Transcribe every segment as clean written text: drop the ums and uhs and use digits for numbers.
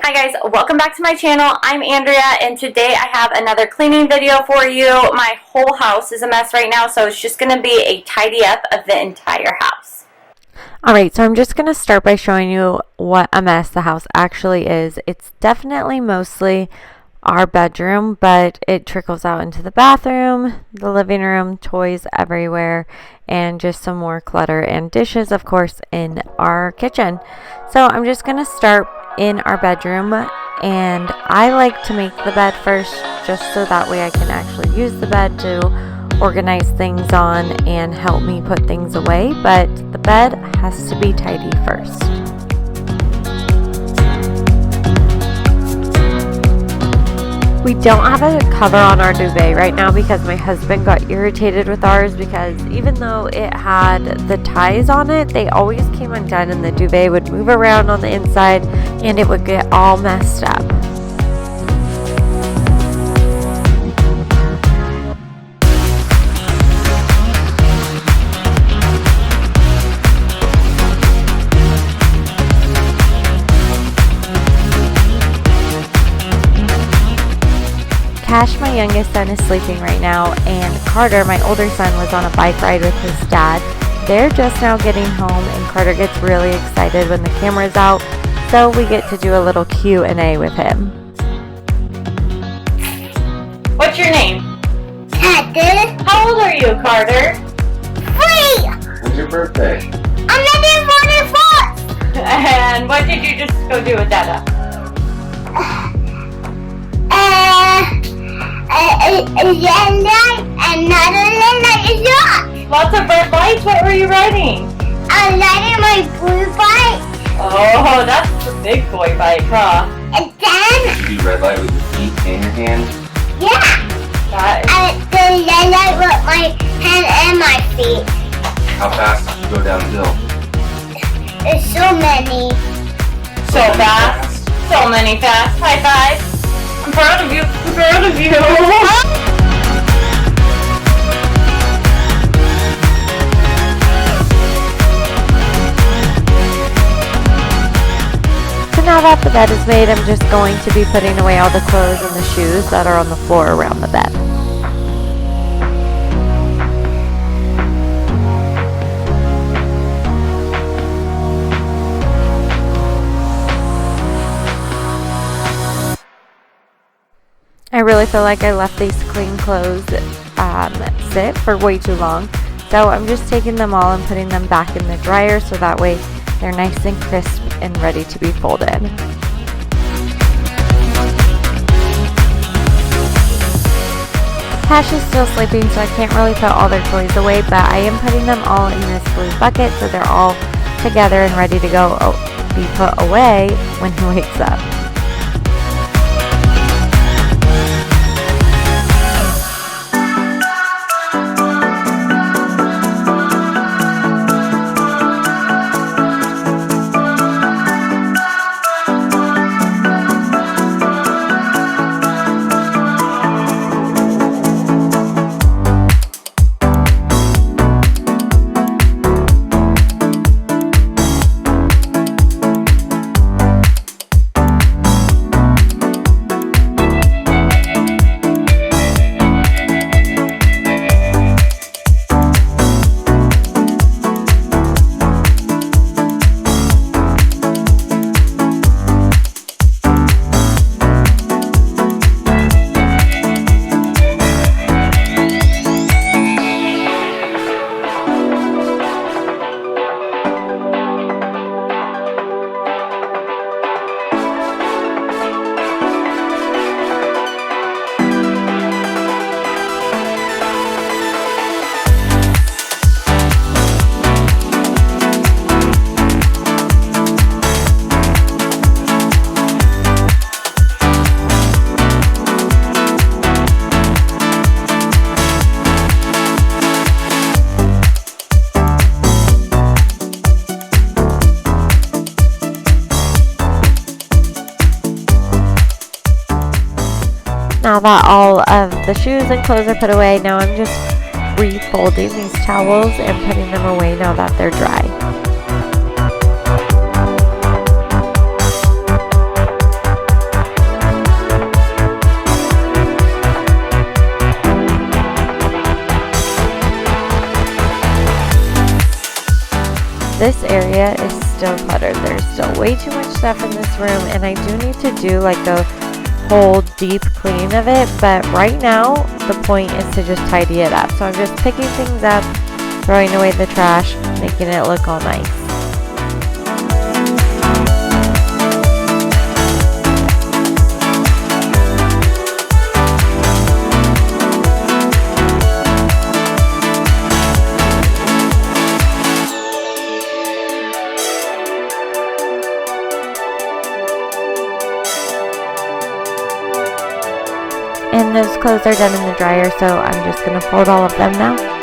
Hi guys, welcome back to my channel. I'm Andrea and today I have another cleaning video for you. My whole house is a mess right now, so it's just going to be a tidy up of the entire house. Alright, so I'm just going to start by showing you what a mess the house actually is. It's definitely mostly our bedroom, but it trickles out into the bathroom, the living room, toys everywhere, and just some more clutter and dishes, of course, in our kitchen. So I'm just going to start in our bedroom, and I like to make the bed first just so that way I can actually use the bed to organize things on and help me put things away, but the bed has to be tidy first. We don't have a cover on our duvet right now because my husband got irritated with ours because even though it had the ties on it, they always came undone and the duvet would move around on the inside and it would get all messed up. Cash, my youngest son, is sleeping right now, and Carter, my older son, was on a bike ride with his dad. They're just now getting home, and Carter gets really excited when the camera's out, so we get to do a little Q&A with him. What's your name? Cacti. How old are you, Carter? 3. When's your birthday? I'm not 44. And what did you just go do with Dada? Red light, another red light is yours. Lots of red lights. What were you riding? I'm riding my blue bike, Oh, that's the big boy bike, huh? and then, Did you do red light with your feet and your hands? yeah, That and the red light with my hand and my feet. How fast did you go down the hill? There's so many. is so fast. So many fast. High five. I'm proud of you. I'm proud of you. So now that the bed is made, I'm just going to be putting away all the clothes and the shoes that are on the floor around the bed. I really feel like I left these clean clothes sit for way too long. So I'm just taking them all and putting them back in the dryer so that way they're nice and crisp and ready to be folded. Cash is still sleeping, so I can't really put all their toys away, but I am putting them all in this blue bucket so they're all together and ready to go be put away when he wakes up. Now that all of the shoes and clothes are put away, now I'm just refolding these towels and putting them away now that they're dry. this area is still cluttered. There's still way too much stuff in this room, and I do need to do like a whole deep clean of it, but right now the point is to just tidy it up. So I'm just picking things up, throwing away the trash, making it look all nice. And those clothes are done in the dryer, so I'm just going to fold all of them now.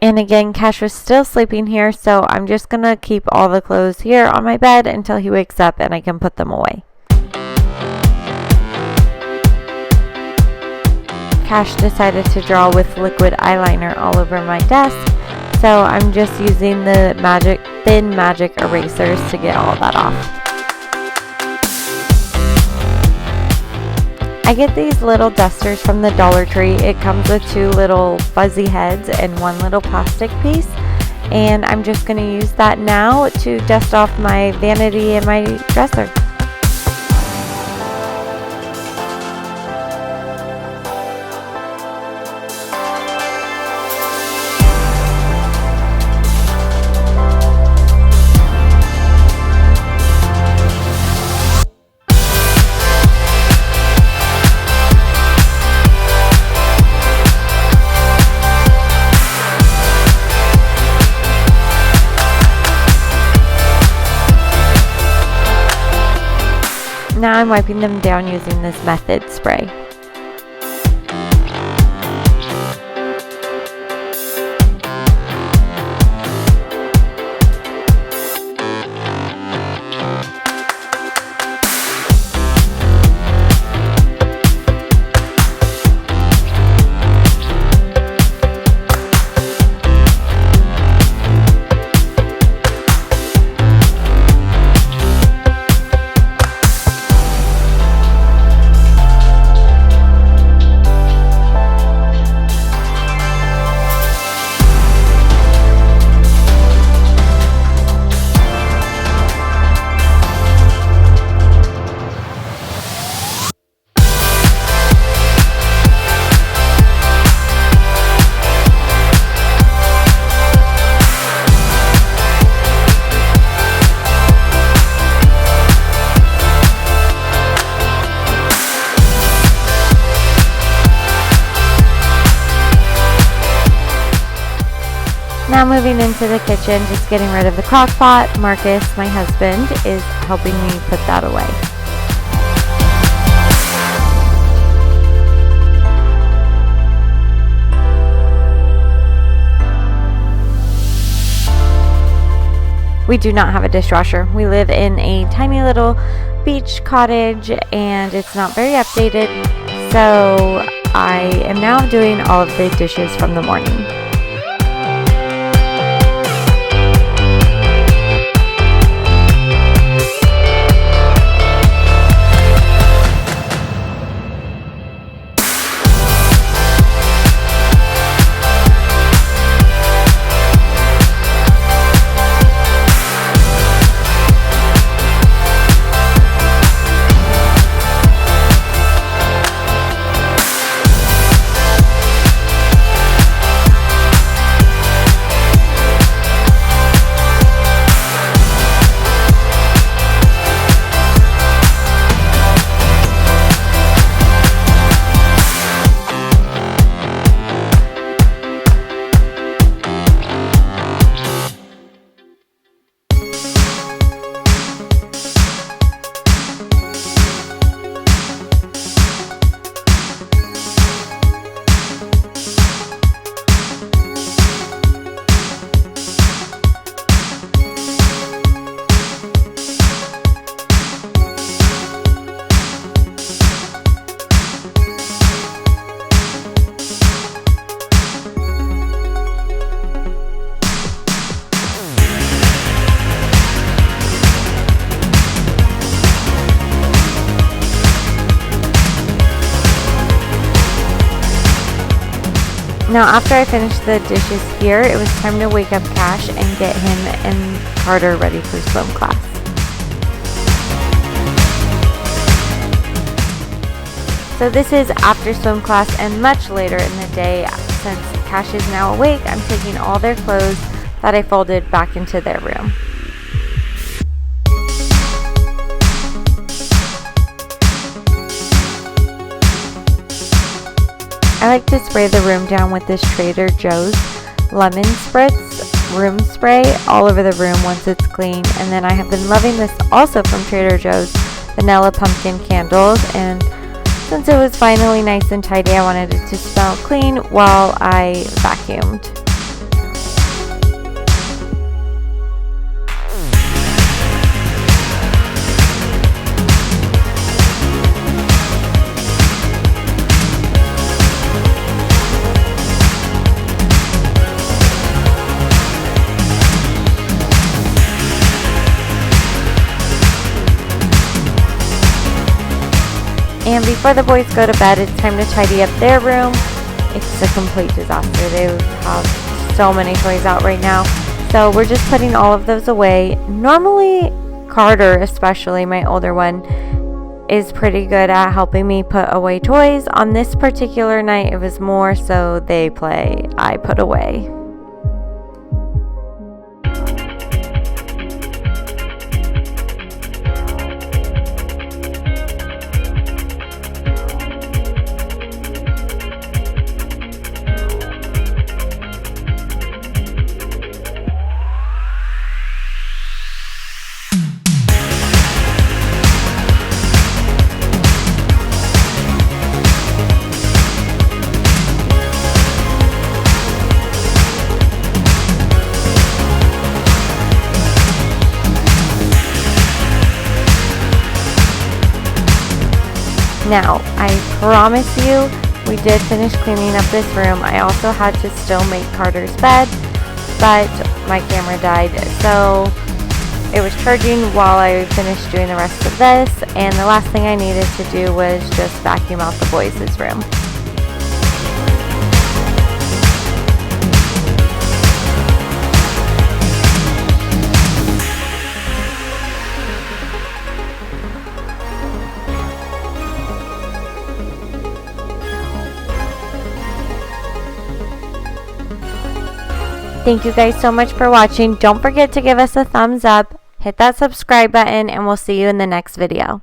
And again, Cash was still sleeping here, so I'm just going to keep all the clothes here on my bed until he wakes up and I can put them away. Cash decided to draw with liquid eyeliner all over my desk, so I'm just using the thin magic erasers to get all that off. I get these little dusters from the Dollar Tree. It comes with 2 little fuzzy heads and 1 little plastic piece. And I'm just going to use that now to dust off my vanity and my dresser. Now I'm wiping them down using this Method spray. Now moving into the kitchen, just getting rid of the crock pot. Marcus, my husband, is helping me put that away. We do not have a dishwasher. We live in a tiny little beach cottage and it's not very updated, so I am now doing all of the dishes from the morning. Now after I finished the dishes here, it was time to wake up Cash and get him and Carter ready for swim class. So this is after swim class and much later in the day. Since Cash is now awake, I'm taking all their clothes that I folded back into their room. I like to spray the room down with this Trader Joe's lemon spritz room spray all over the room once it's clean. And then I have been loving this also from Trader Joe's vanilla pumpkin candles, and since it was finally nice and tidy, I wanted it to smell clean while I vacuumed. And before the boys go to bed, it's time to tidy up their room. It's a complete disaster. They have so many toys out right now. So we're just putting all of those away. Normally, Carter, especially my older one, is pretty good at helping me put away toys. On this particular night, it was more so they play, I put away. Now, I promise you, we did finish cleaning up this room. I also had to still make Carter's bed, but my camera died, so it was charging while I finished doing the rest of this, and the last thing I needed to do was just vacuum out the boys' room. Thank you guys so much for watching. Don't forget to give us a thumbs up, hit that subscribe button, and we'll see you in the next video.